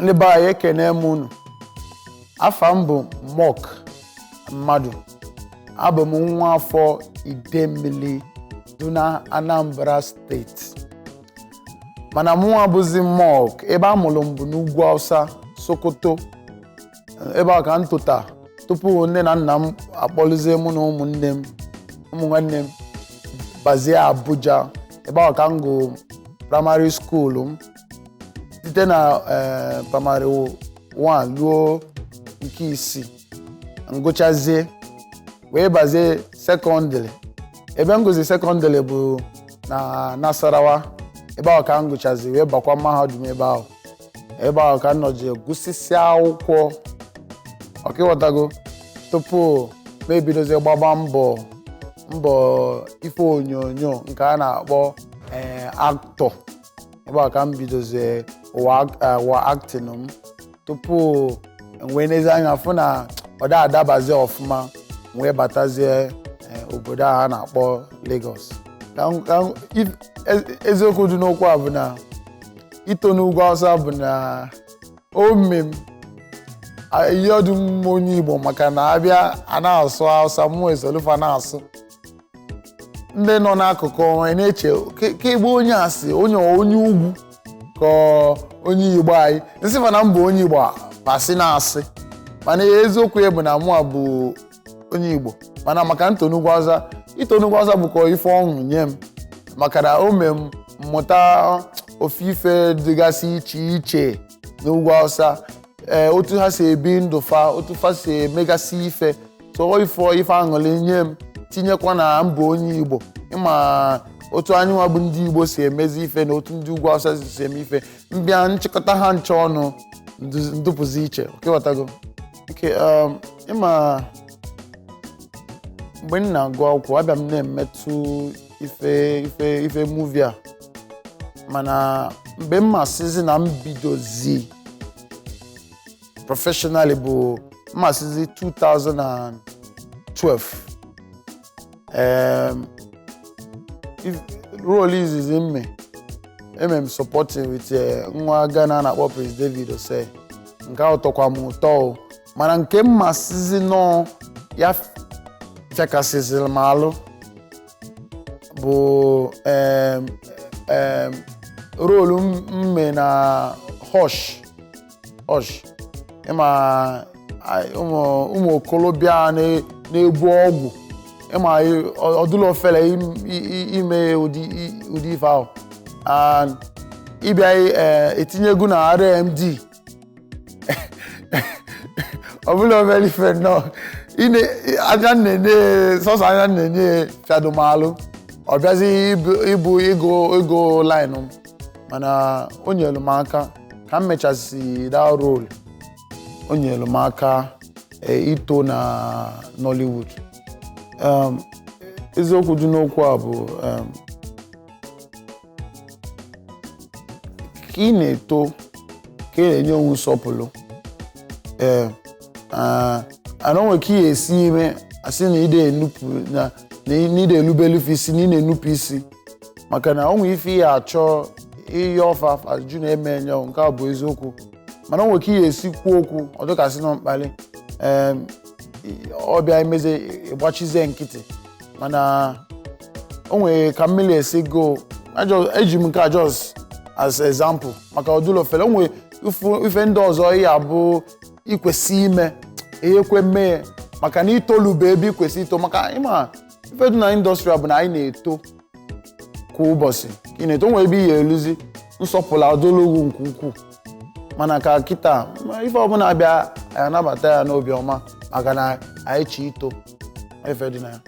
ndị be anyị ekene m unu. Afa m bụ Mok Mmadụ. Abụ m nwa afọ Idemili dị na Anambra steeti. Mana mụ abụzi Mok, ebe a mụrụ m bụ n'Ugwu Awụsa, Sokoto. Ebe a ka m tụta tupu nne na nna m akpọlizie mụ na ụmụnne m, ụmụ nwanne m bazie Abuja. Ebe a ka m gụ primary school m site na primary 1 ruo nke 6 ngụchazie wee bazie secondary. Ebe m gụzi secondary bụ na Nasarawa. Ebe a ka m gụchazi wee bakwa mahadum ebe ahụ. Ebe ahụ ka m nọji gụsịsị akwụkwọ ọkịghọtago tupu m ebidozie gbaba mbọ ife onyonyo nke a na-akpọ actor. Ebe a ka m bidozie ụwa acting m tupu wee n'ezi anya fụ na ọ da adabazie ọfụma wee batazie obodo a na-akpọ Lagos. Eziokwu dị n'okwu a bụ na ito n'Ugwu Awụsa bụ na omem ihe ọdụ m onye Igbo, maka na abịa a na-asụ Awụsa mụ esolufa na-asụ. Ndị nọ n'akụkụ onwe na-eche ka ebe onye asị onye ugwu ka onye Igbo anyị nsịfa na mbụ onye Igbo asị na-asị, mana eziokwu ya bụ na mụ bụ onye Igbo. Mana maka ito n'Ugwu Awụsa, ito n'Ugwu Awụsa bụkwa ife ọṅụ nye m, maka na o mee m mmụta ofufe dịgasị iche iche n'Ugwu Awụsa. Otu ha si ebi ndụ fa, otu fa si emegasị ife, so ife aṅụrị nye m, tinyekwa na mbụ onye Igbo. Ịma otu anyị nwa bụ ndị Igbo si emezi ife na otu ndị Ugwu Awụsa si eme ife, mbịa nchịkọta ha ncha ọnụ ndụpụzi iche. Ọkịghọtago ịma mgbe m na-agụ akwụkwọ abịa m na-emetụ ife movie a, mana mgbe m masịzi na m bidozi professionally bụ mmasịzi 2012. Role izizi m supporting with nwa Ghana na-akpọ Prince David Osei. Nke ahụ tọkwa m ụtọ, mana nke m masịzi nọ ya fekasịzịrị m alụ bụ rolu mme na Hush. Ịma ụmụ okolobịa na-ebu ọgwụ, ịma ọdụlọ fele ime ụdị ife ahụ, and ịbịa etinye egwu na RMD. Ọbụla obere ife nọ anya nnenye sọsọ anya nnenye fiadomalụ, ọ bịazi ịbụ ego line m, mana o nyelu m aka ka m mechasi that role. O nyelu m aka ito na Nollywood. Eziokwu dị n'okwu a bụ ka ị na-eto ka ị na-enye onwe nsọpụrụ. Anọnwe ka ị esi ime asị na ide elubelu isi na ị na-enupụ isi, maka na onwe ife ihe achọ ihe ọfa ajụ na-eme enye nke a bụ eziokwu. Mana onwe ka ị esi kwuo okwu ọ dịkasị na mkpali ọbịa imeze ịgbachizie nkịtị, mana onwe ka mmiri esi go. Eji m nke a just as example maka ọdụlọ fele. Onwe ife ndị ọzọ ihe abụ ikwesị ime ekwe mee, maka na itolube ebe ikwesị ito. Maka ịma ife dị na indọstrị bụ na anyị na-eto kwa ụbọchị. Ị na-eto nwe ebe ihe eluzi nsọpụrụ adologu nke ukwuu, mana ka kịta ife ọbụla abịa anyị anabata ya n'obiọma, maka na anyị chi ito ife dị na ya.